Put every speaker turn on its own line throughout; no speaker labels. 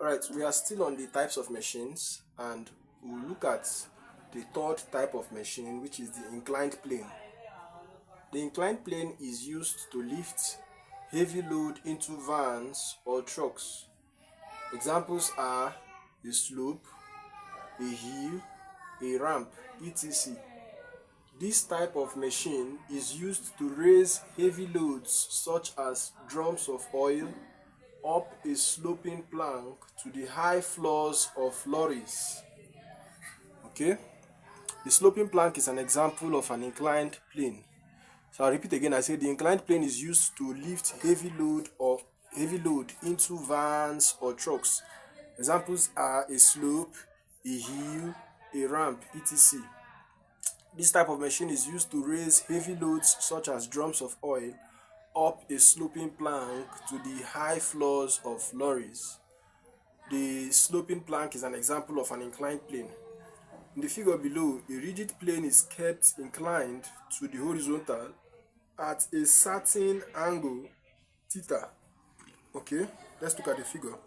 Alright, we are still on the types of machines, and we'll look at the third type of machine, which is the inclined plane. The inclined plane is used to lift heavy load into vans or trucks. Examples are a slope, a hill, a ramp, etc. This type of machine is used to raise heavy loads such as drums of oil up a sloping plank to the high floors of lorries. Okay, the sloping plank is an example of an inclined plane. So I'll repeat again. I say the inclined plane is used to lift heavy load into vans or trucks. Examples are a slope, a hill, a ramp, etc. This type of machine is used to raise heavy loads such as drums of oil up a sloping plank to the high floors of lorries. The sloping plank is an example of an inclined plane. In the figure below, a rigid plane is kept inclined to the horizontal at a certain angle theta. Okay, let's look at the figure.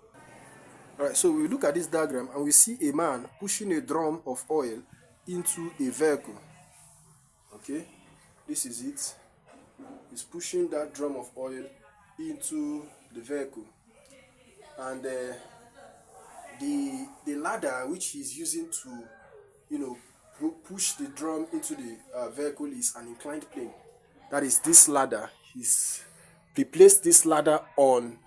Alright, so we look at this diagram and we see a man pushing a drum of oil into a vehicle. Okay, this is it. He's pushing that drum of oil into the vehicle, and the ladder which he's using to push the drum into the vehicle is an inclined plane. That is this ladder. He's replaced this ladder on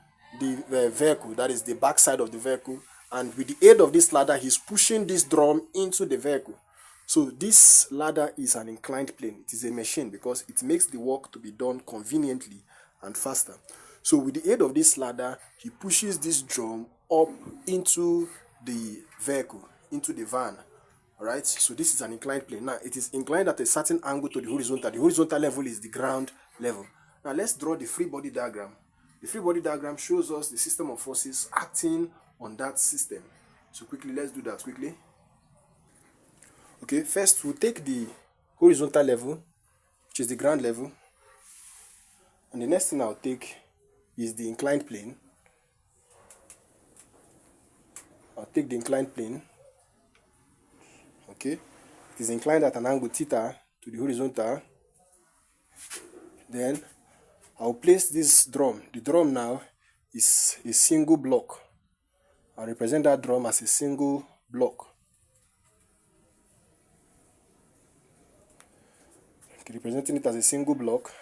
the vehicle, that is the back side of the vehicle, and with the aid of this ladder he's pushing this drum into the vehicle. So this ladder is an inclined plane. It is a machine because it makes the work to be done conveniently and faster. So with the aid of this ladder, he pushes this drum up into the vehicle, into the van. Alright, so this is an inclined plane. Now it is inclined at a certain angle to the horizontal. The horizontal level is the ground level. Now let's draw the free body diagram. The free body diagram shows us the system of forces acting on that system. So quickly, let's do that quickly. Okay, first we'll take the horizontal level, which is the ground level, and the next thing I'll take is the inclined plane. I'll take the inclined plane. Okay, it is inclined at an angle theta to the horizontal. Then I'll place this drum. The drum now is a single block. I'll represent that drum as a single block. Okay, representing it as a single block,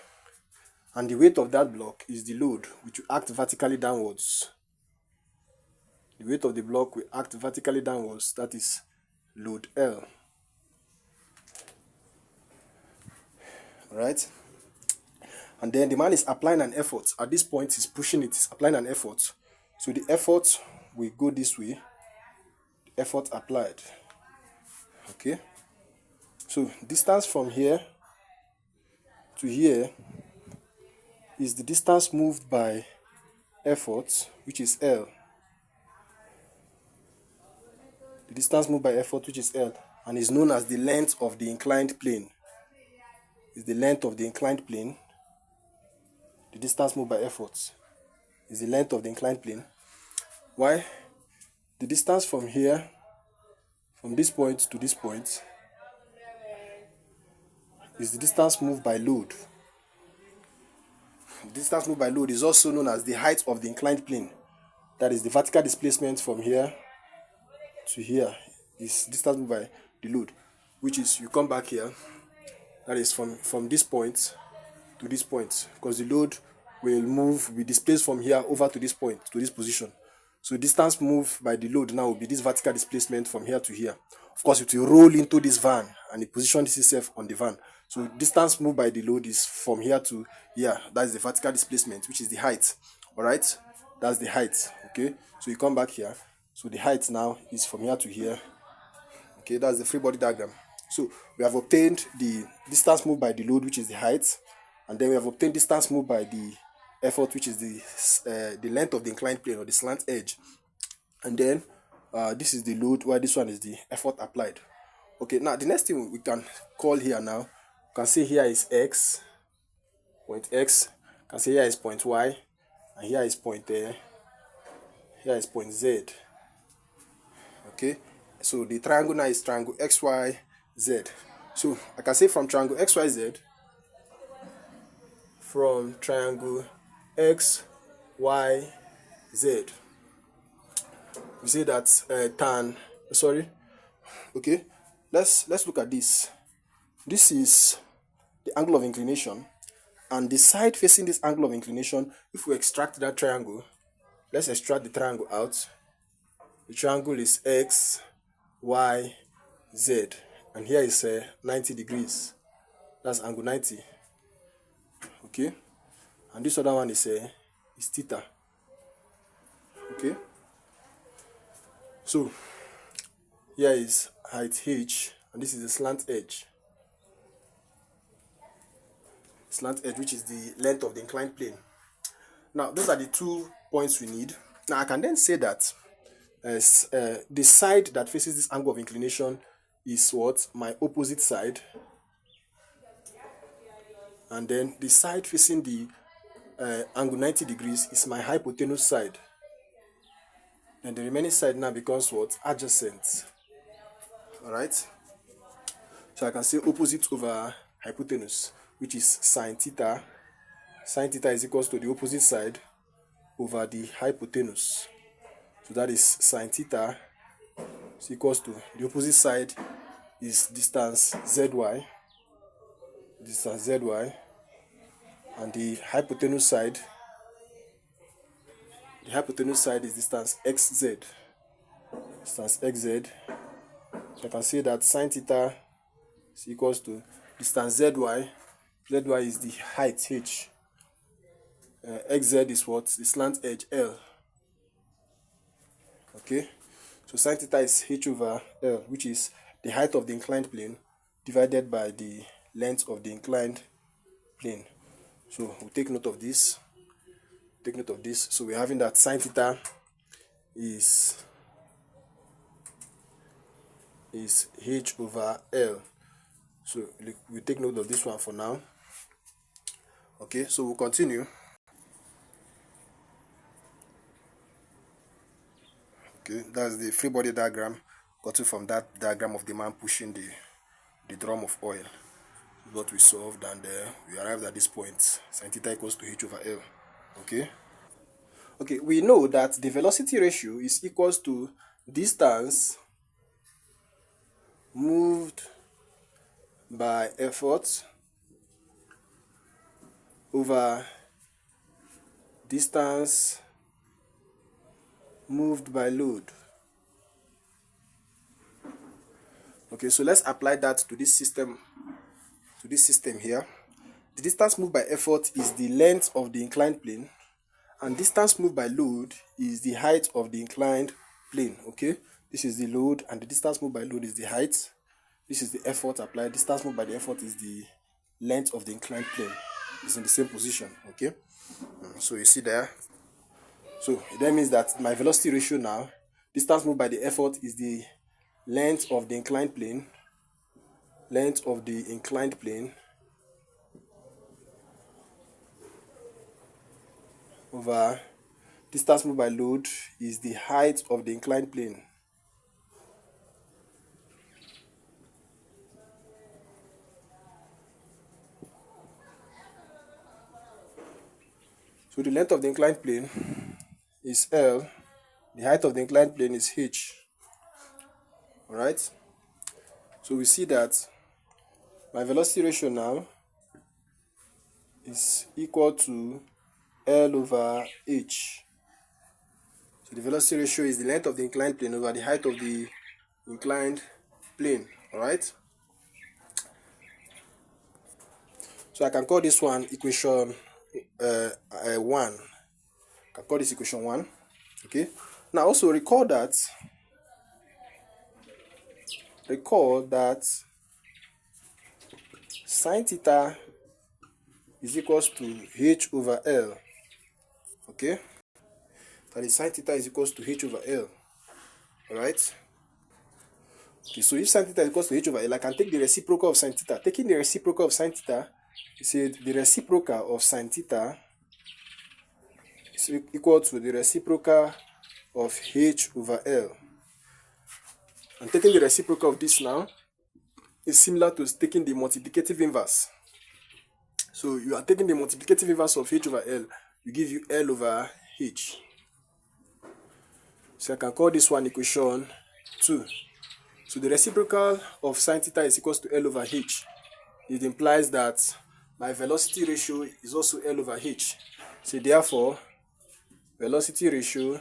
and the weight of that block is the load, which will act vertically downwards. The weight of the block will act vertically downwards, that is load L. Alright? And then the man is applying an effort. At this point, he's pushing it, he's applying an effort. So the effort will go this way. The effort applied. Okay? So distance from here to here is the distance moved by effort, which is L. The distance moved by effort, which is L, and is known as the length of the inclined plane. Is the length of the inclined plane. The distance moved by effort is the length of the inclined plane. Why? The distance from here, from this point to this point, is the distance moved by load. The distance moved by load is also known as the height of the inclined plane. That is the vertical displacement from here to here is distance moved by the load, which is, you come back here, that is from this point to this point, because the load will be displaced from here over to this point, to this position. So distance moved by the load now will be this vertical displacement from here to here. Of course, it will roll into this van and it positions itself on the van. So distance moved by the load is from here to here. That is the vertical displacement, which is the height. Alright, that's the height. Okay, so you come back here. So the height now is from here to here. Okay, that's the free body diagram. So we have obtained the distance moved by the load, which is the height, and then we have obtained distance moved by the effort, which is the length of the inclined plane or the slant edge. And then this is the load, while this one is the effort applied. Okay, now the next thing we can call here now, you can say here is X, point X, you can say here is point Y, and here is point Z. Okay, so the triangle now is triangle XYZ. So I can say from triangle XYZ, from triangle XYZ, we say that okay, let's look at this. This is the angle of inclination, and the side facing this angle of inclination, if we extract that triangle, let's extract the triangle out. The triangle is X, Y, Z, and here is 90 degrees. That's angle 90. Okay, and this other one is theta. Okay, so here is height H, and this is the slant edge. Slant edge, which is the length of the inclined plane. Now, those are the 2 points we need. Now, I can then say that the side that faces this angle of inclination is what? My opposite side. And then the side facing the angle 90 degrees is my hypotenuse side. And the remaining side now becomes what? Adjacent. Alright? So I can say opposite over hypotenuse, which is sine theta. Sine theta is equals to the opposite side over the hypotenuse. So that is sine theta is equals to the opposite side is distance zy, and the hypotenuse side is distance xz. So I can say that sine theta is equals to distance zy. Zy is the height h. Xz is what? The slant edge L. Okay, so sine theta is h over L, which is the height of the inclined plane divided by the length of the inclined plane. So we'll take note of this. So we're having that sine theta is h over L. So we take note of this one for now. Okay, so we'll continue. Okay, that's the free body diagram gotten from that diagram of the man pushing the drum of oil. What we solved, and we arrived at this point. Sin theta equals to h over L. Okay, we know that the velocity ratio is equals to distance moved by effort over distance moved by load. Okay, so let's apply that to this system here. The distance moved by effort is the length of the inclined plane, and distance moved by load is the height of the inclined plane. Okay, this is the load, and the distance moved by load is the height. This is the effort applied. Distance moved by the effort is the length of the inclined plane. It's in the same position. Okay, so you see there. So that means that my velocity ratio now, distance moved by the effort is the length of the inclined plane, over distance moved by load is the height of the inclined plane. So the length of the inclined plane is L, the height of the inclined plane is h. Alright? So we see that my velocity ratio now is equal to L over h. So the velocity ratio is the length of the inclined plane over the height of the inclined plane. Alright? So I can call this one equation 1. I can call this equation 1. Okay. Now also recall that sine theta is equals to h over L. Okay. That is sine theta is equals to h over L. Alright. Okay, so if sine theta is equals to h over L, I can take the reciprocal of sine theta. Taking the reciprocal of sine theta, you see the reciprocal of sine theta is equal to the reciprocal of h over L. And taking the reciprocal of this now is similar to taking the multiplicative inverse. So you are taking the multiplicative inverse of h over L, will give you L over h. So I can call this one equation 2. So the reciprocal of sine theta is equals to L over h. It implies that my velocity ratio is also L over h. So therefore, velocity ratio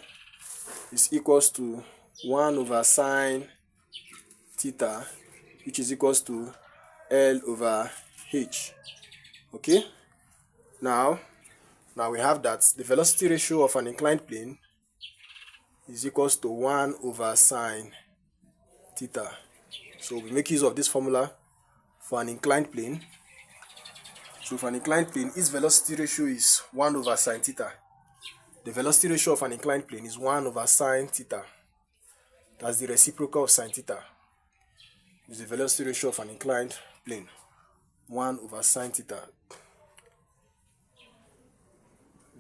is equals to 1 over sine theta, which is equals to L over h. Okay? Now we have that the velocity ratio of an inclined plane is equals to 1 over sine theta. So we make use of this formula for an inclined plane. So for an inclined plane, its velocity ratio is 1 over sine theta. The velocity ratio of an inclined plane is 1 over sine theta. That's the reciprocal of sine theta. It's the velocity ratio of an inclined plane. 1 over sine theta.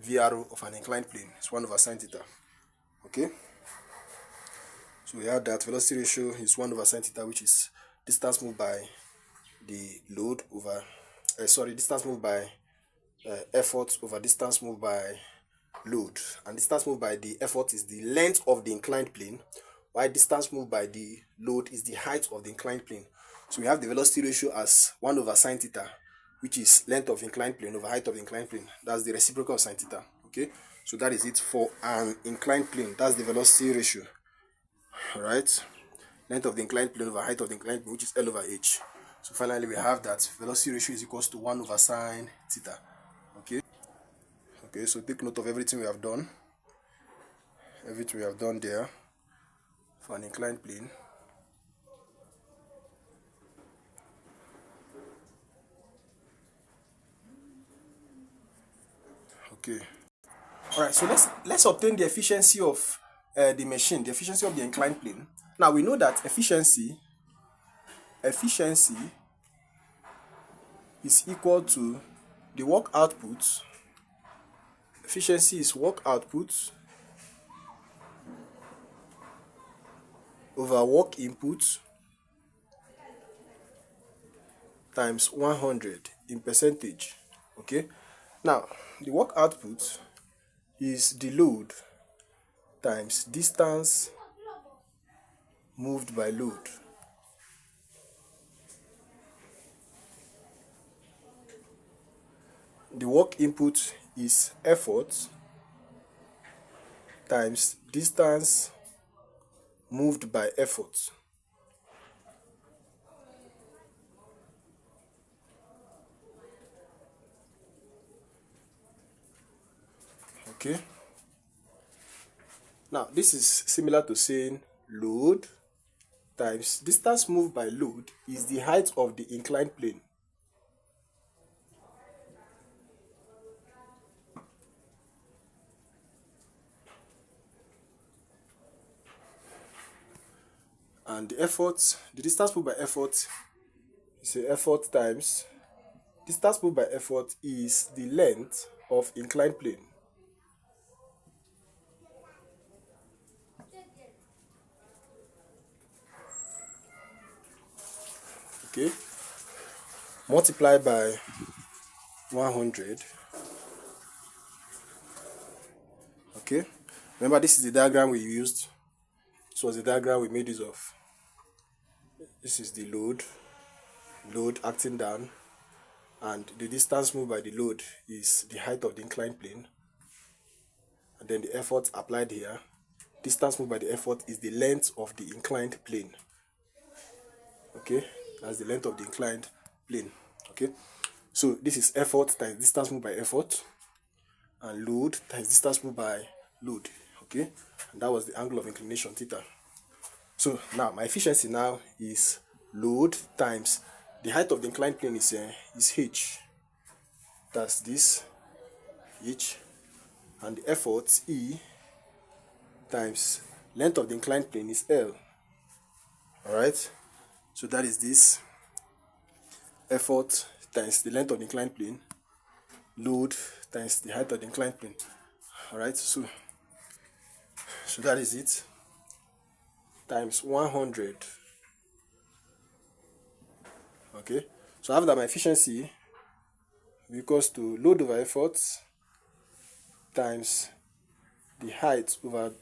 VRO of an inclined plane is 1 over sine theta. Okay? So we have that velocity ratio is 1 over sine theta, which is distance moved by the load over, distance moved by effort over distance moved by load. And distance moved by the effort is the length of the inclined plane, while distance moved by the load is the height of the inclined plane. So we have the velocity ratio as 1 over sine theta, which is length of inclined plane over height of the inclined plane. That's the reciprocal of sine theta. Okay, so that is it for an inclined plane. That's the velocity ratio. Alright, length of the inclined plane over height of the inclined plane, which is L over h. So finally we have that velocity ratio is equals to 1 over sine theta. Okay, so take note of everything we have done. Everything we have done there for an inclined plane. Okay. Alright, so let's obtain the efficiency of the machine, the efficiency of the inclined plane. Now we know that efficiency is equal to the work output. Efficiency is work output over work input times 100 in percentage. Okay, now the work output is the load times distance moved by load. The work input is effort times distance moved by effort. Okay. Now this is similar to saying load times distance moved by load is the height of the inclined plane. And the effort, the distance moved by effort is a effort times distance moved by effort is the length of inclined plane. Okay, multiply by 100. Okay, remember this is the diagram we used. This was the diagram we made use of. This is the load acting down, and the distance moved by the load is the height of the inclined plane, and then the effort applied here. Distance moved by the effort is the length of the inclined plane. Okay, that's the length of the inclined plane. Okay, so this is effort times distance moved by effort, and load times distance moved by load. Okay, and that was the angle of inclination theta. So now my efficiency now is load times the height of the inclined plane is h. That's this h, and the effort E times length of the inclined plane is L. Alright, so that is this effort times the length of the inclined plane, load times the height of the inclined plane. Alright, so that is it. times 100. Okay, so I have that my efficiency equals to load over effort times the height over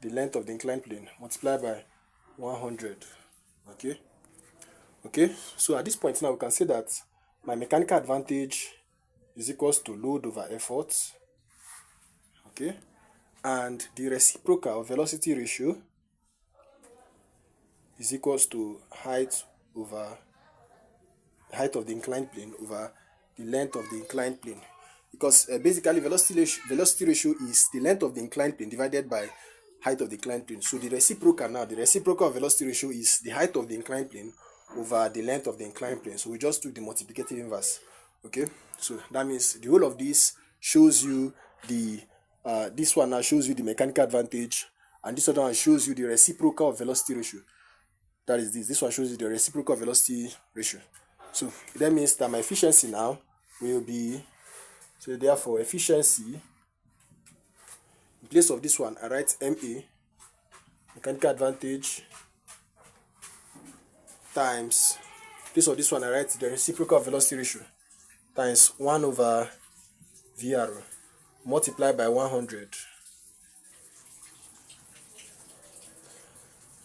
the length of the inclined plane multiplied by 100. Okay, so at this point now we can say that my mechanical advantage is equals to load over effort, okay, and the reciprocal velocity ratio is equals to height of the inclined plane over the length of the inclined plane, because basically velocity ratio is the length of the inclined plane divided by height of the inclined plane. So the reciprocal of velocity ratio is the height of the inclined plane over the length of the inclined plane. So we just do the multiplicative inverse. Okay, so that means the whole of this shows you the this one now shows you the mechanical advantage, and this other one shows you the reciprocal of velocity ratio. That is this one shows you the reciprocal velocity ratio. So that means that my efficiency now will be, so therefore efficiency, in place of this one I write MA, mechanical advantage, times, in place of this one I write the reciprocal velocity ratio, times 1 over VR multiplied by 100.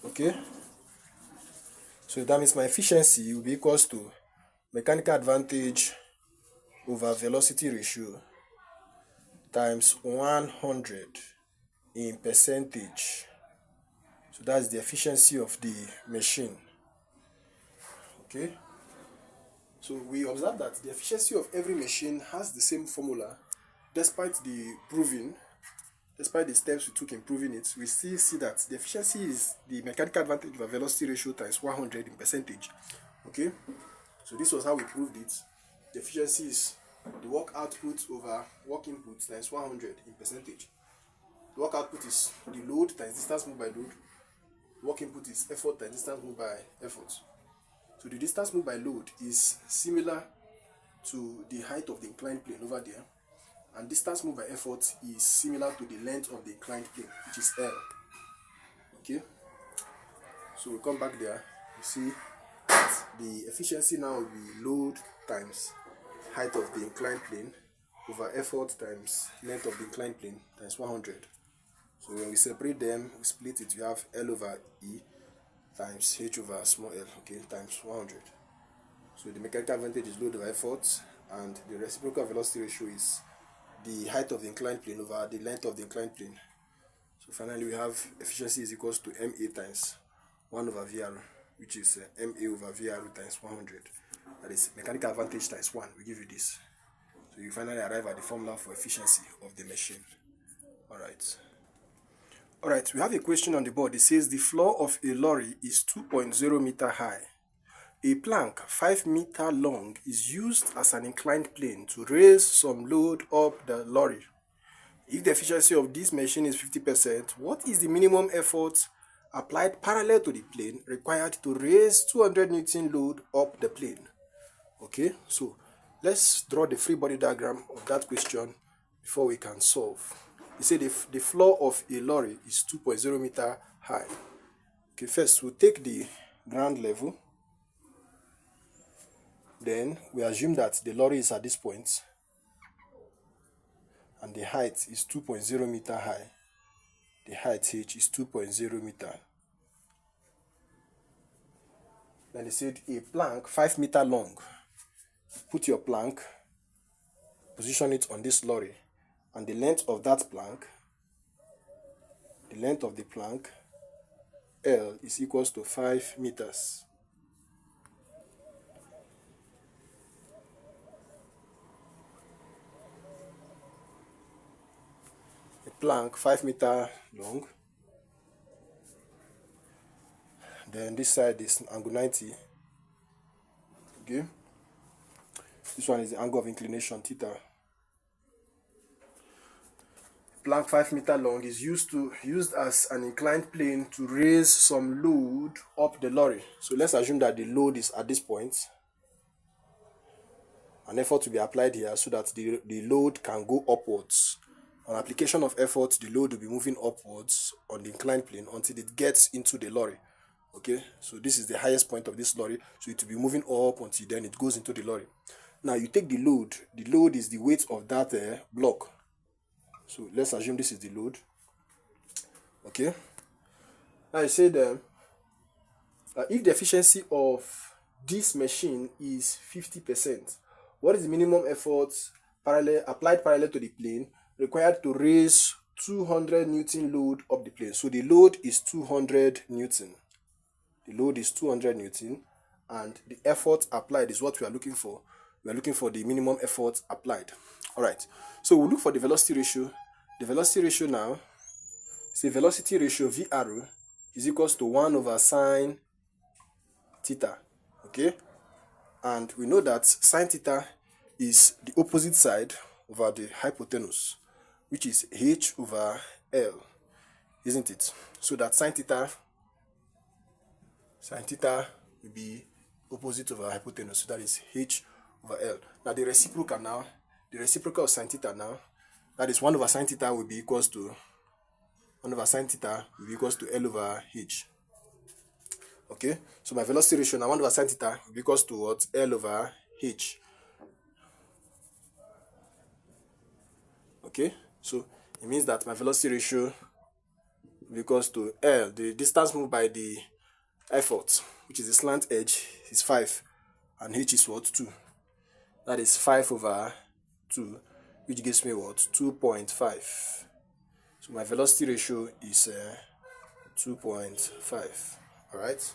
Okay, so that means my efficiency will be equals to mechanical advantage over velocity ratio times 100 in percentage. So that's the efficiency of the machine. Okay, so we observe that the efficiency of every machine has the same formula. Despite the steps we took in proving it, we still see that the efficiency is the mechanical advantage over velocity ratio times 100 in percentage. Okay, so this was how we proved it. The efficiency is the work output over work input times 100 in percentage. The work output is the load times distance moved by load. Work input is effort times distance moved by effort. So the distance moved by load is similar to the height of the inclined plane over there, and distance moved by effort is similar to the length of the inclined plane, which is L. Okay, so we come back there, you see that the efficiency now will be load times height of the inclined plane over effort times length of the inclined plane times 100. So when we separate them, we split it, we have L over E times H over small l, okay, times 100. So the mechanical advantage is load over effort, and the reciprocal velocity ratio is the height of the inclined plane over the length of the inclined plane. So finally we have efficiency is equals to MA times 1 over VR, which is MA over VR times 100. That is mechanical advantage times 1 will give you this. So you finally arrive at the formula for efficiency of the machine. Alright, we have a question on the board. It says the floor of a lorry is 2.0 meter high. A plank 5 meter long is used as an inclined plane to raise some load up the lorry. If the efficiency of this machine is 50%, what is the minimum effort applied parallel to the plane required to raise 200 Newton load up the plane? Okay, so let's draw the free body diagram of that question before we can solve. You say the floor of a lorry is 2.0 meter high. Okay, first we'll take the ground level. Then we assume that the lorry is at this point and the height is 2.0 meter high. The height H is 2.0 meter. Then they said a plank 5 meter long. Put your plank, position it on this lorry, and the length of that plank, the length of the plank, L, is equals to 5 meters. A plank 5 meter long. Then this side is angle 90. Okay. This one is the angle of inclination, theta. Plank 5 meter long is used as an inclined plane to raise some load up the lorry. So let's assume that the load is at this point. An effort to be applied here so that the load can go upwards. On application of effort, the load will be moving upwards on the inclined plane until it gets into the lorry. Okay, so this is the highest point of this lorry, so it will be moving up until then it goes into the lorry. Now you take the load. The load is the weight of that block. So let's assume this is the load. Okay, now I said if the efficiency of this machine is 50%, what is the minimum effort applied parallel to the plane required to raise 200 Newton load up the plane? So the load is 200 Newton. The load is 200 Newton, and the effort applied is what we are looking for. We are looking for the minimum effort applied. All right. So we'll look for the velocity ratio. The velocity ratio now, say velocity ratio VR is equals to 1 over sine theta. Okay. And we know that sine theta is the opposite side over the hypotenuse, which is h over L, isn't it? So that sine theta will be opposite over hypotenuse, so that is h over L. Now the reciprocal of sine theta now, that is 1 over sine theta will be equals to L over h. Okay, so my velocity ratio now 1 over sine theta will be equals to what? L over h. Okay, so it means that my velocity ratio will be equals to L, the distance moved by the effort, which is the slant edge, is 5, and h is what? 2. That is 5 over 2, which gives me what? 2.5. So my velocity ratio is 2.5. All right.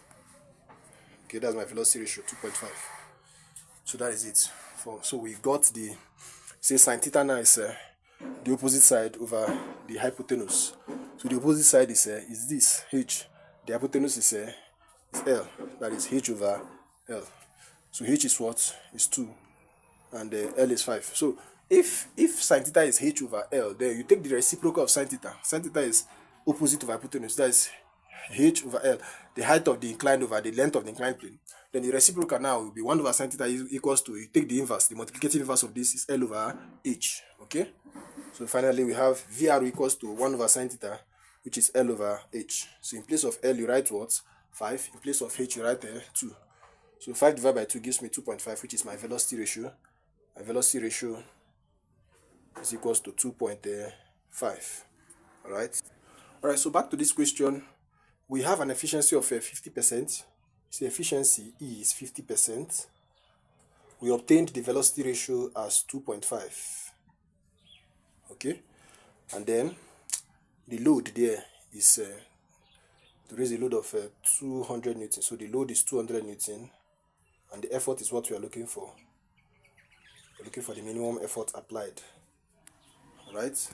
Okay, that's my velocity ratio, 2.5. So that is it. So we got the, say sine theta now is the opposite side over the hypotenuse. So the opposite side is this h. The hypotenuse is L. That is h over L. So h is what? Is 2, and L is 5. So if sine theta is h over L, then you take the reciprocal of sine theta. Sine theta is opposite of hypotenuse. That is h over L, the height of the inclined over the length of the inclined plane. Then the reciprocal now will be 1 over sine theta equals to, you take the inverse, the multiplicative inverse of this is L over h. Okay? So finally we have VR equals to 1 over sine theta, which is L over h. So in place of L you write what? 5. In place of h you write 2. So 5 divided by 2 gives me 2.5, which is my velocity ratio. My velocity ratio is equals to 2.5. Alright? Alright, so back to this question. We have an efficiency of 50%. So efficiency is 50%. We obtained the velocity ratio as 2.5. Okay? And then the load there is to raise a load of 200 Newton. So the load is 200 Newton. And the effort is what we are looking for. We're looking for the minimum effort applied. Alright?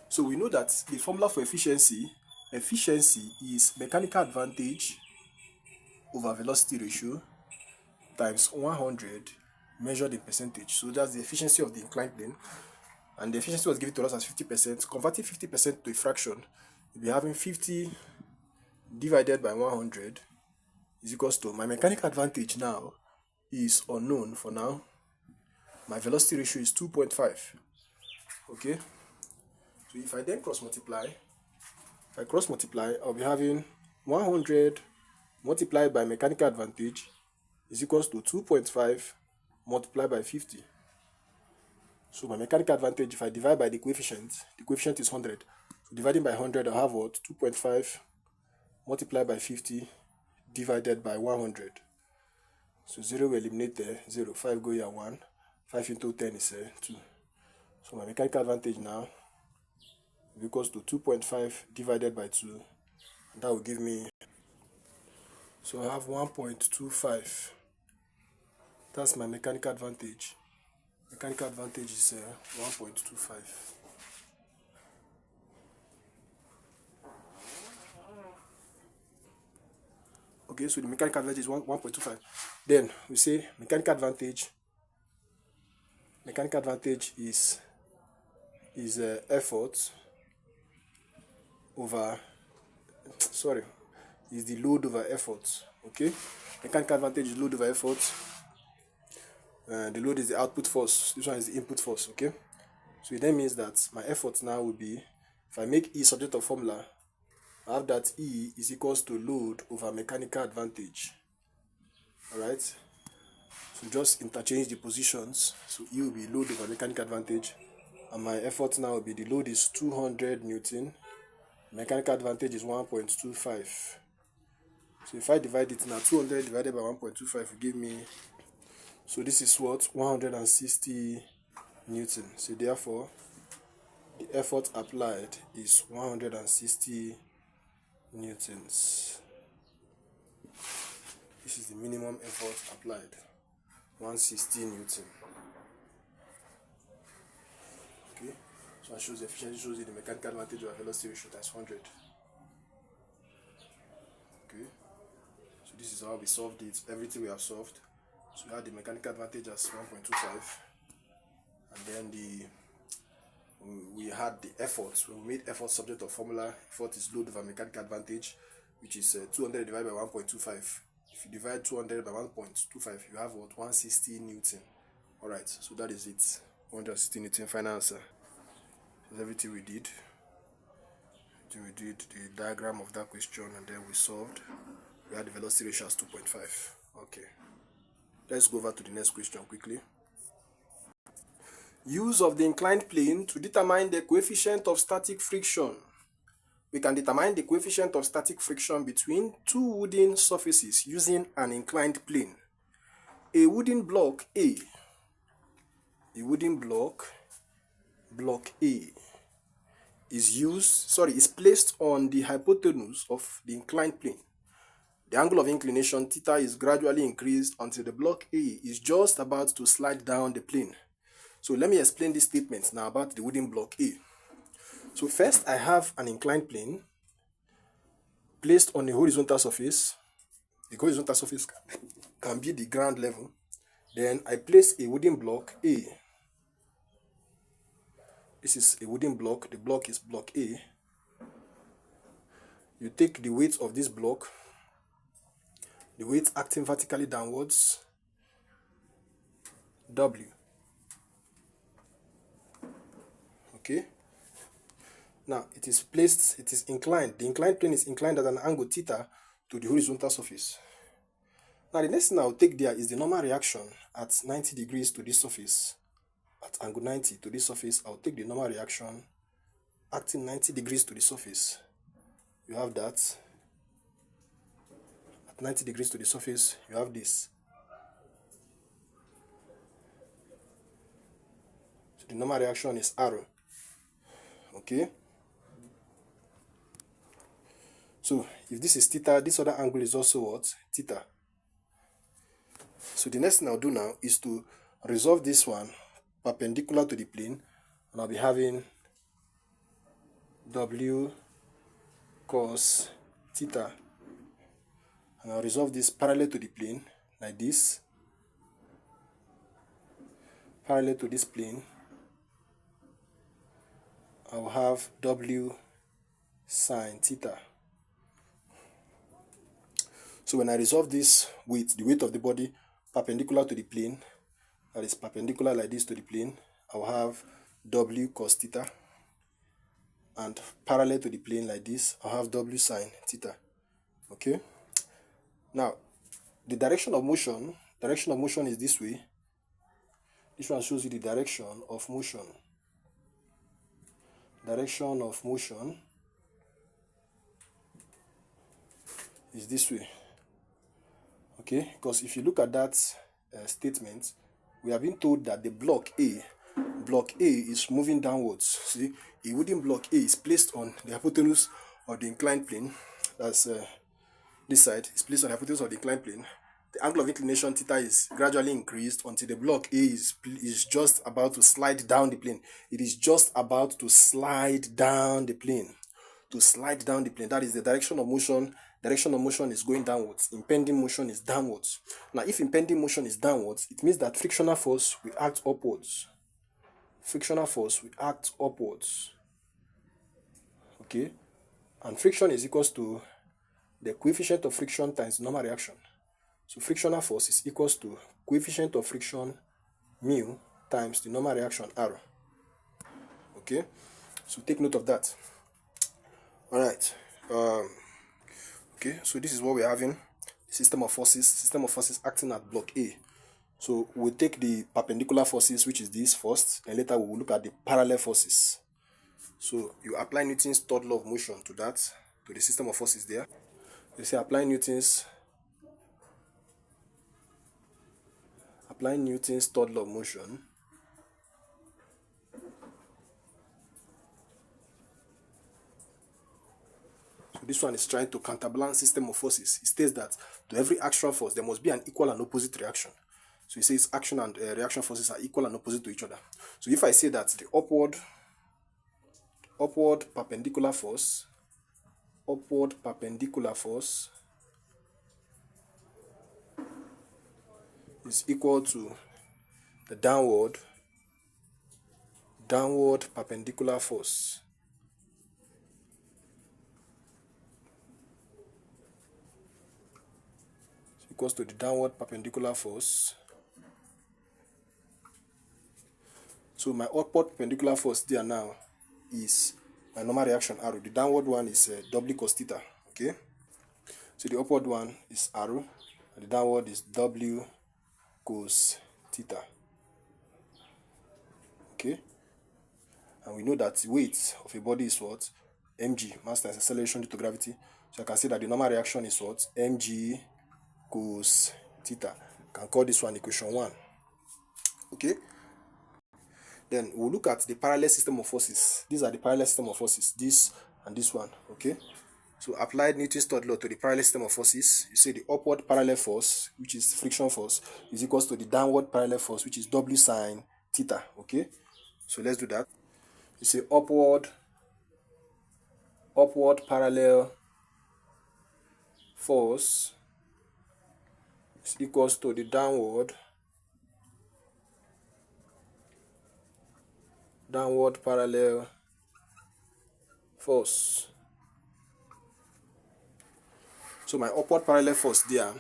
So we know that the formula for efficiency is mechanical advantage over velocity ratio times 100 measured in percentage. So that's the efficiency of the inclined plane. And the efficiency was given to us as 50%. Converting 50% to a fraction, we'll be having 50 divided by 100 is equals to, my mechanical advantage now is unknown for now. My velocity ratio is 2.5. Okay? So if I then cross multiply, I'll be having 100 multiplied by mechanical advantage is equals to 2.5 multiplied by 50. So my mechanical advantage, if I divide by the coefficient is 100. So dividing by 100, I'll have what? 2.5 multiplied by 50 divided by 100. So 0 will eliminate there, 0, 5 go here, 1. 5 into 10 is 2. So my mechanical advantage now is equals to 2.5 divided by 2. And that will give me, so I have 1.25. That's my mechanical advantage. Mechanical advantage is 1.25. Okay, so the mechanical advantage is 1.25. Then we say mechanical advantage is effort over, is the load over effort. Okay, mechanical advantage is load over effort. The load is the output force. This one is the input force. Okay, So it then means that my effort now will be, if I make E subject of formula, I have that E is equals to load over mechanical advantage. Alright? So just interchange the positions. So E will be load over mechanical advantage. And my effort now will be, the load is 200 Newton. Mechanical advantage is 1.25. So if I divide it now, 200 divided by 1.25 will give me, so this is what? 160 Newton. So therefore, the effort applied is 160 Newtons. This is the minimum effort applied, 160 Newton. Okay, so I shows the efficiency, shows you the mechanical advantage of velocity ratio times 100. Okay, so this is how we solved it. Everything we have solved. So we had the mechanical advantage as 1.25, and then we had the effort. When we made effort subject of formula, effort is load over mechanical advantage, which is 200 divided by 1.25. If you divide 200 by 1.25, you have what? 160 Newton. Alright, so that is it. 160 Newton, final answer. That's everything we did. We did the diagram of that question, and then we solved. We had the velocity ratio as 2.5. Okay. Let's go over to the next question quickly. Use of the inclined plane to determine the coefficient of static friction. We can determine the coefficient of static friction between two wooden surfaces using an inclined plane. A wooden block A, block A, is placed on the hypotenuse of the inclined plane. The angle of inclination theta is gradually increased until the block A is just about to slide down the plane. So let me explain this statement now about the wooden block A. So first, I have an inclined plane placed on a horizontal surface. The horizontal surface can be the ground level. Then I place a wooden block A. This is a wooden block. The block is block A. You take the weight of this block, the weight acting vertically downwards, W. Okay. Now it is placed, it is inclined. The inclined plane is inclined at an angle theta to the horizontal surface. Now the next thing I will take there is the normal reaction at 90 degrees to this surface. At angle 90 to this surface, I will take the normal reaction acting 90 degrees to the surface. You have that. At 90 degrees to the surface, you have this. So the normal reaction is arrow. Okay. So if this is theta, this other angle is also what? Theta. So the next thing I'll do now is to resolve this one perpendicular to the plane, and I'll be having W cos theta. And I'll resolve this parallel to the plane, like this. Parallel to this plane, I'll have W sine theta. So when I resolve this with the weight of the body perpendicular to the plane, that is perpendicular like this to the plane, I'll have W cos theta. And parallel to the plane like this, I'll have W sine theta. Okay? Now, the direction of motion is this way. This one shows you the direction of motion. Direction of motion is this way. Okay, because if you look at that statement, we have been told that the block A is moving downwards. See, a wooden block A is placed on the hypotenuse of the inclined plane. That's this side is placed on the hypotenuse of the inclined plane. The angle of inclination theta is gradually increased until the block A is just about to slide down the plane. It is just about to slide down the plane. To slide down the plane. That is the direction of motion. Direction of motion is going downwards. Impending motion is downwards. Now, if impending motion is downwards, it means that frictional force will act upwards. Frictional force will act upwards. Okay? And friction is equals to the coefficient of friction times normal reaction. So frictional force is equals to coefficient of friction mu times the normal reaction R. Okay, so take note of that. All right. Okay, so this is what we're having. System of forces acting at block A. So we'll take the perpendicular forces, which is this first, and later we will look at the parallel forces. So you apply Newton's third law of motion to that, to the system of forces there. You say applying Newton's third law of motion. So this one is trying to counterbalance system of forces. It states that to every action force there must be an equal and opposite reaction. So it says action and reaction forces are equal and opposite to each other. So if I say that the upward perpendicular force is equal to the downward perpendicular force, is equals to the downward perpendicular force. So my upward perpendicular force there now is my normal reaction arrow. The downward one is W cos theta. Okay, so the upward one is arrow and the downward is W cos theta. Okay, and we know that the weight of a body is what? Mg, mass times acceleration due to gravity. So I can say that the normal reaction is what? Mg cos theta. I can call this one equation 1. Okay, then we'll look at the parallel system of forces. These are the parallel system of forces, this and this one. Okay, so applied Newton's third law to the parallel system of forces. You say the upward parallel force, which is friction force, is equals to the downward parallel force, which is W sine theta. Okay, so let's do that. You say upward parallel force is equals to the downward parallel force. So my upward parallel force there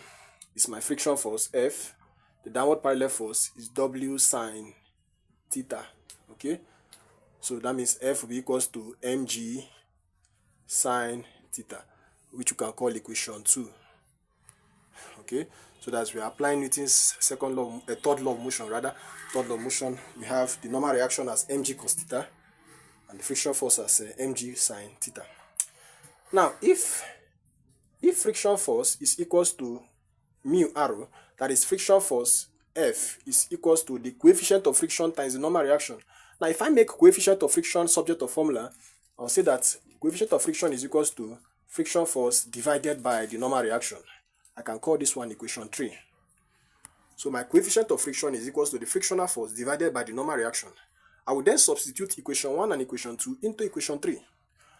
is my friction force F. The downward parallel force is W sine theta. Okay, so that means F will be equals to mg sine theta, which you can call equation 2. Okay, so that's we're applying Newton's third law of motion. We have the normal reaction as mg cos theta and the friction force as mg sine theta. Now if friction force is equals to mu arrow, that is friction force F is equals to the coefficient of friction times the normal reaction. Now if I make coefficient of friction subject of formula, I'll say that coefficient of friction is equals to friction force divided by the normal reaction. I can call this one equation 3. So my coefficient of friction is equals to the frictional force divided by the normal reaction. I will then substitute equation 1 and equation 2 into equation 3.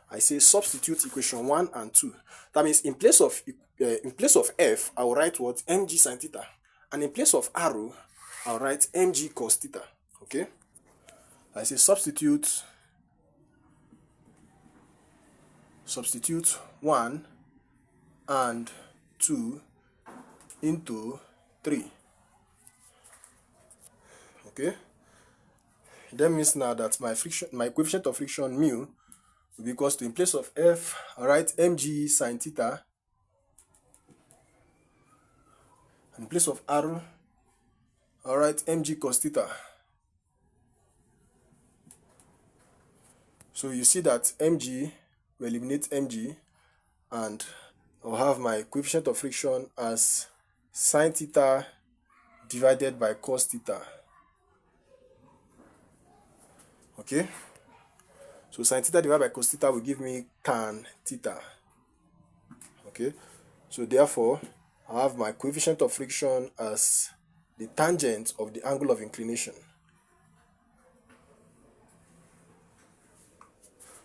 I say substitute equation 1 and 2. That means in place of F, I will write what? Mg sin theta. And in place of arrow, I'll write mg cos theta. Okay? I say substitute 1 and 2 into 3. Okay? That means now that my coefficient of friction mu will be equals to, in place of F, I'll write mg sin theta. And in place of arrow, I'll write mg cos theta. So you see that mg will eliminate mg, and I'll have my coefficient of friction as sin theta divided by cos theta. Okay, so sin theta divided by cos theta will give me tan theta. Okay, so therefore I have my coefficient of friction as the tangent of the angle of inclination.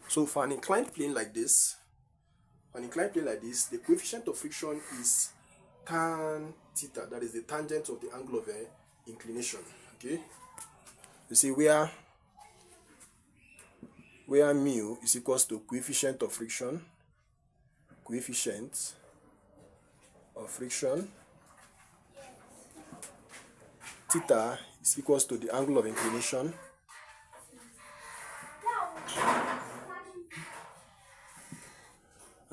So for an inclined plane like this, the coefficient of friction is tan theta. That is the tangent of the angle of inclination. Okay, you see where mu is equals to coefficient of friction, theta is equals to the angle of inclination,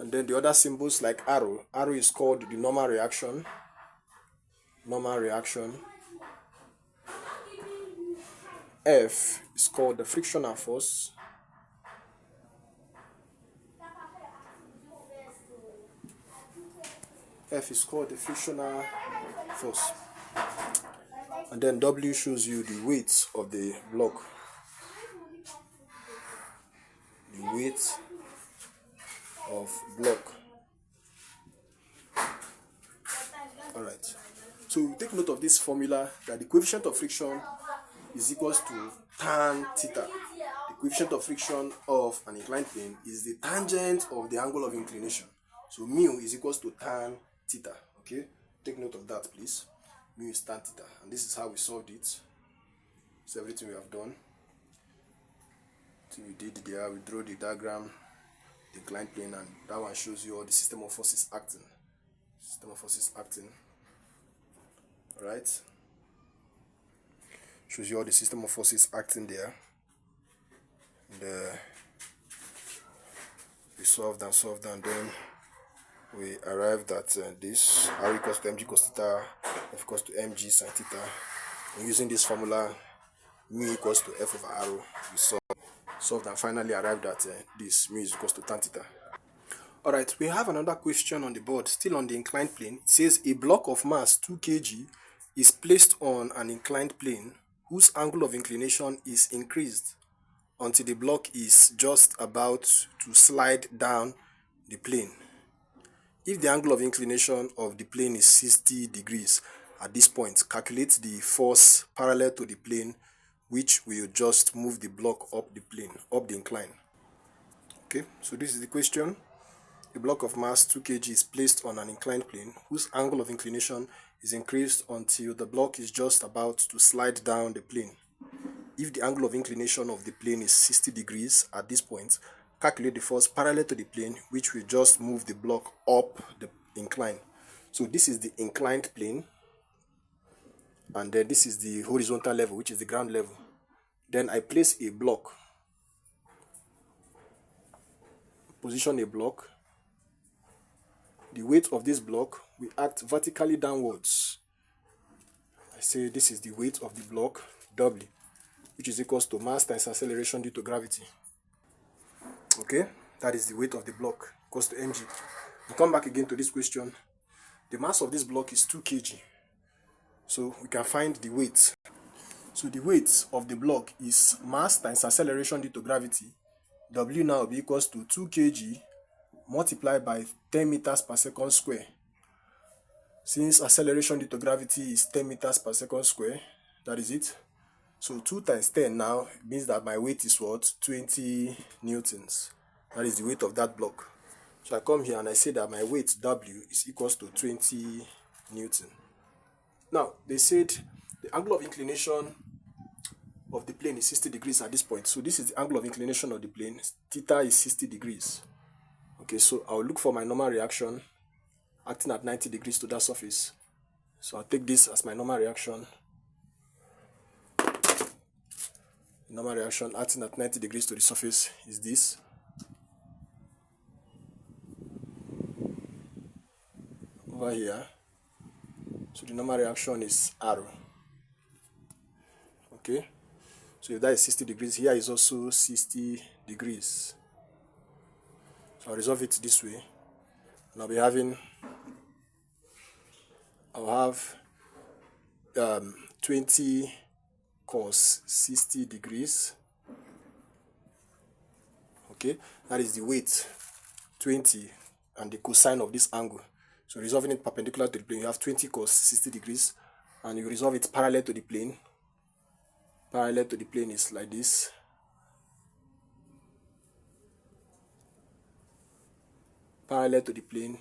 And then the other symbols like arrow. Arrow is called the normal reaction. Normal reaction. F is called the frictional force. F is called the frictional force. And then W shows you the weight of the block. The weight of block. Alright. So take note of this formula that the coefficient of friction is equals to tan theta. The coefficient of friction of an inclined plane is the tangent of the angle of inclination. So mu is equals to tan theta. Okay? Take note of that, please. Mu is tan theta. And this is how we solved it. So everything we have done. So we did there, we drew the diagram, the inclined plane, and that one shows you all the system of forces acting. System of forces acting. Alright? Shows you all the system of forces acting there. And we solved and then we arrived at this r equals to mg cos theta, f equals to mg sin theta. And using this formula, mu equals to f over arrow, we solved and finally arrived at this mu is equals to tan theta. Alright, we have another question on the board, still on the inclined plane. It says a block of mass 2 kg is placed on an inclined plane whose angle of inclination is increased until the block is just about to slide down the plane. If the angle of inclination of the plane is 60 degrees at this point, calculate the force parallel to the plane which will just move the block up the plane, up the incline. Okay, so this is the question. A block of mass 2 kg is placed on an inclined plane whose angle of inclination is increased until the block is just about to slide down the plane. If the angle of inclination of the plane is 60 degrees at this point, calculate the force parallel to the plane which will just move the block up the incline. So this is the inclined plane, and then this is the horizontal level, which is the ground level. Then I place a block, position a block. The weight of this block will act vertically downwards. I say this is the weight of the block, W, which is equals to mass times acceleration due to gravity. Okay, that is the weight of the block, equals to mg. We come back again to this question. The mass of this block is 2 kg. So we can find the weight. So the weight of the block is mass times acceleration due to gravity. W now will be equals to 2 kg multiplied by 10 meters per second square. Since acceleration due to gravity is 10 meters per second square, that is it. So 2 times 10 now means that my weight is what? 20 newtons. That is the weight of that block. So I come here and I say that my weight W is equals to 20 newton. Now, they said the angle of inclination of the plane is 60 degrees at this point. So this is the angle of inclination of the plane. Theta is 60 degrees. Okay, so I'll look for my normal reaction acting at 90 degrees to that surface. So I'll take this as my normal reaction. The normal reaction acting at 90 degrees to the surface is this. Over here. So the normal reaction is arrow. Okay. So if that is 60 degrees, here is also 60 degrees. So I'll resolve it this way. And I'll have 20 cos 60 degrees. Okay, that is the weight, 20, and the cosine of this angle. So resolving it perpendicular to the plane, you have 20 cos 60 degrees, and you resolve it parallel to the plane. Parallel to the plane is like this. Parallel to the plane,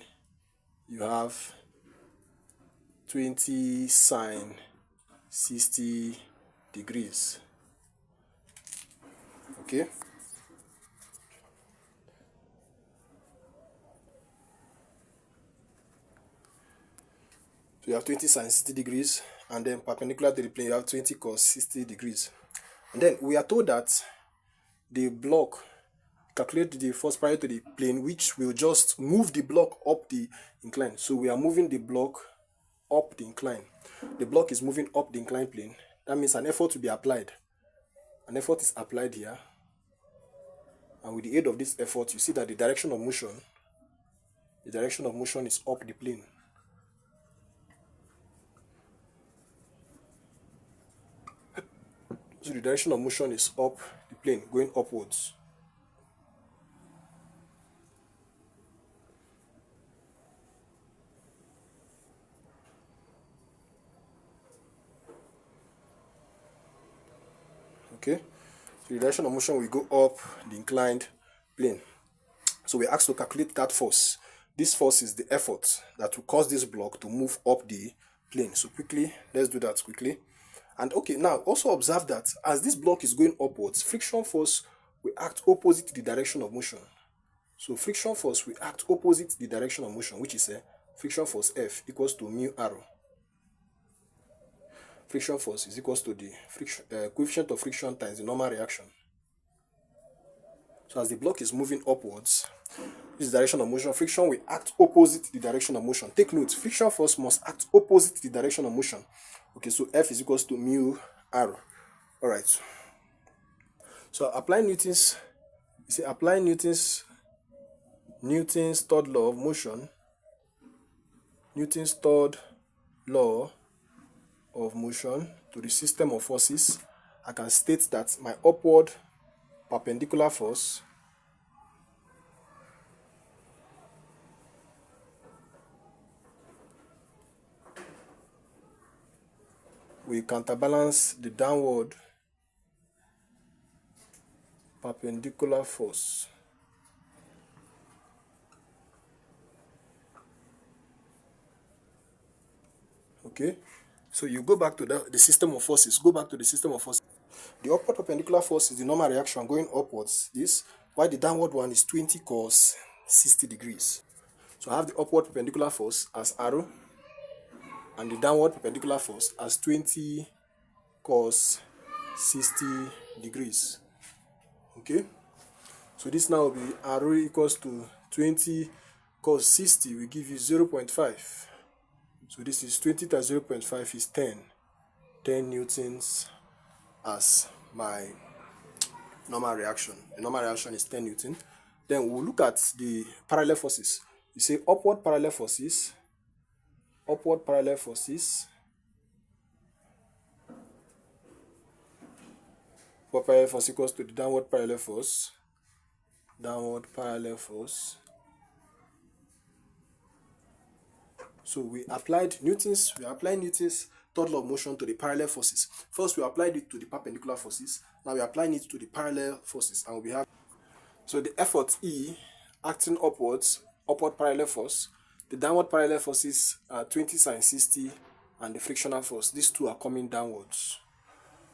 you have 20 sine 60 degrees. Okay. So you have 20 sine 60 degrees, and then perpendicular to the plane, you have 20 cos 60 degrees. And then we are told that the block calculate the force prior to the plane, which will just move the block up the incline. So we are moving the block up the incline. The block is moving up the inclined plane. That means an effort will be applied. An effort is applied here. And with the aid of this effort, you see that the direction of motion is up the plane. So the direction of motion is up the plane, going upwards. Okay, so the direction of motion will go up the inclined plane. So we're asked to calculate that force. This force is the effort that will cause this block to move up the plane. So quickly, let's do that quickly. And okay, now also observe that as this block is going upwards, friction force will act opposite the direction of motion. So friction force will act opposite the direction of motion, which is a friction force F equals to mu r. Friction force is equals to the coefficient of friction times the normal reaction. So as the block is moving upwards, this is the direction of motion, friction will act opposite the direction of motion. Take note, friction force must act opposite the direction of motion. Okay, so F is equals to mu r. Alright. So apply Newton's third law of motion. Newton's third law of motion to the system of forces. I can state that my upward perpendicular force will counterbalance the downward perpendicular force. Okay, so you go back to the system of forces. Go back to the system of forces. The upward perpendicular force is the normal reaction going upwards, while the downward one is 20 cos 60 degrees. So I have the upward perpendicular force as arrow and the downward perpendicular force as 20 cos 60 degrees. Okay, so this now will be arrow equals to 20 cos 60 will give you 0.5. So this is 20 times 0.5 is 10 newtons as my normal reaction. The normal reaction is 10 newton. Then we'll look at the parallel forces. You say upward parallel forces. Upward parallel forces equals to the downward parallel force. Downward parallel force. So we applied Newton's third law of motion to the parallel forces. First we applied it to the perpendicular forces. Now we are applying it to the parallel forces, and we have so the effort E acting upwards, upward parallel force. The downward parallel forces are 20 sin 60 and the frictional force. These two are coming downwards.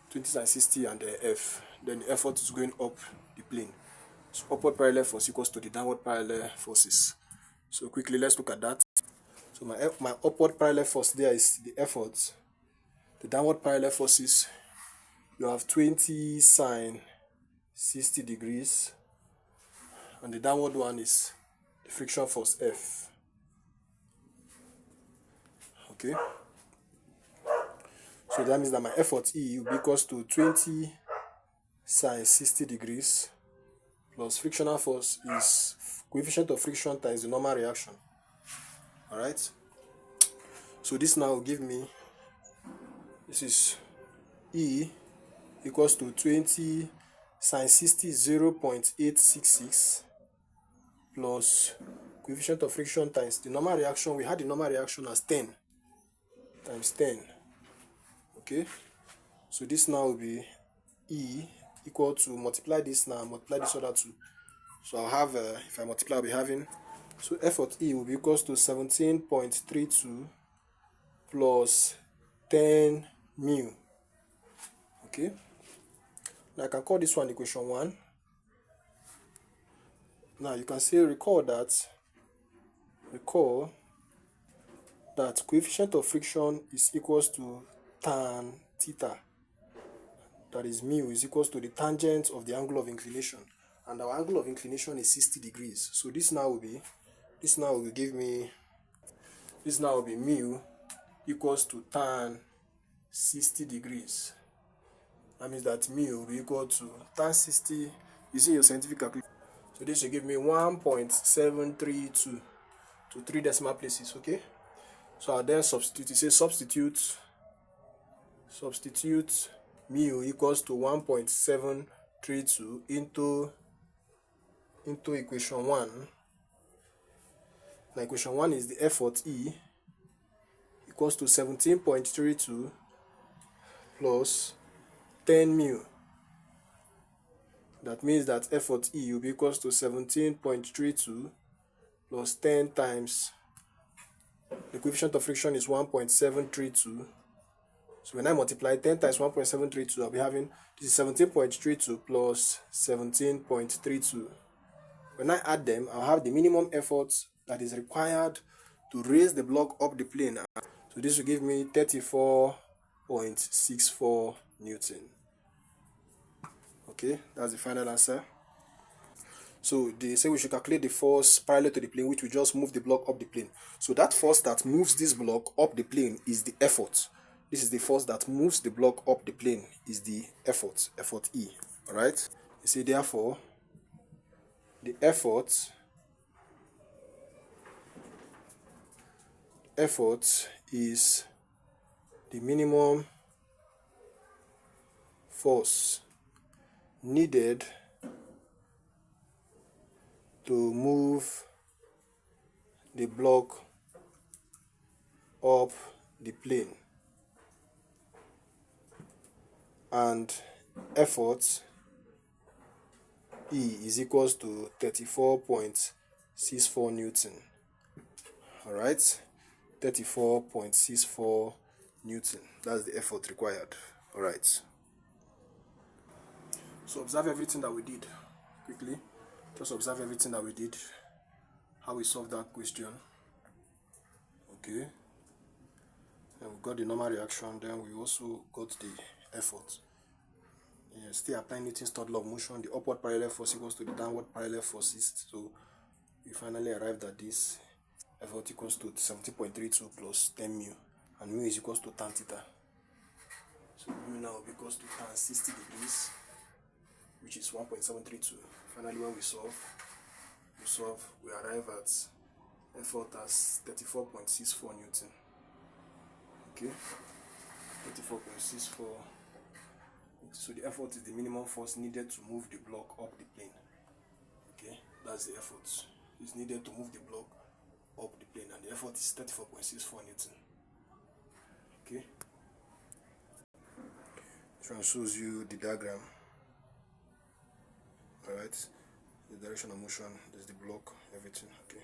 20 sin 60 and the F. Then the effort is going up the plane. So upward parallel force equals to the downward parallel forces. So quickly let's look at that. So my upward parallel force there is the effort. The downward parallel forces, you have 20 sin 60 degrees. And the downward one is the friction force F. Okay. So that means that my effort E will be equals to 20 sin 60 degrees plus frictional force is coefficient of friction times the normal reaction. Alright. So this now will give me, this is E equals to 20 sin 60 0.866 plus coefficient of friction times the normal reaction. We had the normal reaction as 10 times 10. Okay, so this now will be E equal to multiply this now, multiply this other two. So I'll have, if I multiply, I'll be having, so effort E will be equals to 17.32 plus 10 mu. Okay, now I can call this one equation 1. Now you can say recall that coefficient of friction is equals to tan theta. That is mu is equals to the tangent of the angle of inclination. and our angle of inclination is 60 degrees. So this now will be mu equals to tan 60 degrees. That means that mu will be equal to tan 60 using your scientific calculation. So this will give me 1.732 to 3 decimal places. Okay, so I'll then substitute. It says substitute mu equals to 1.732 into equation 1. Now equation 1 is the effort E equals to 17.32 plus 10 mu. That means that effort E will be equals to 17.32 plus 10 times the coefficient of friction is 1.732. So when I multiply 10 times 1.732, I'll be having this is 17.32 plus 17.32. When I add them, I'll have the minimum effort that is required to raise the block up the plane. So this will give me 34.64 Newton. Okay, that's the final answer. So they say we should calculate the force parallel to the plane, which will just move the block up the plane. So that force that moves this block up the plane is the effort. This is the force that moves the block up the plane is the effort E. All right. You see, therefore, the effort is the minimum force needed to move the block up the plane, and effort E is equals to 34.64 Newton. All right, 34.64 Newton. That's the effort required. All right. So observe everything that we did quickly. Just observe everything that we did, how we solved that question. Okay. And we got the normal reaction, then we also got the effort. Still applying Newton's third law of motion, the upward parallel force equals to the downward parallel forces. So we finally arrived at this effort equals to 17.32 plus 10 mu, and mu is equals to tan theta. So mu now will be equals to tan 60 degrees, which is 1.732. Finally, when we arrive at effort as 34.64 Newton. Okay, 34.64. So the effort is the minimum force needed to move the block up the plane. Okay, that's the effort. It's needed to move the block up the plane, and the effort is 34.64 Newton. Okay, this one shows you the diagram. Alright, the direction of motion, there's the block, everything. Okay.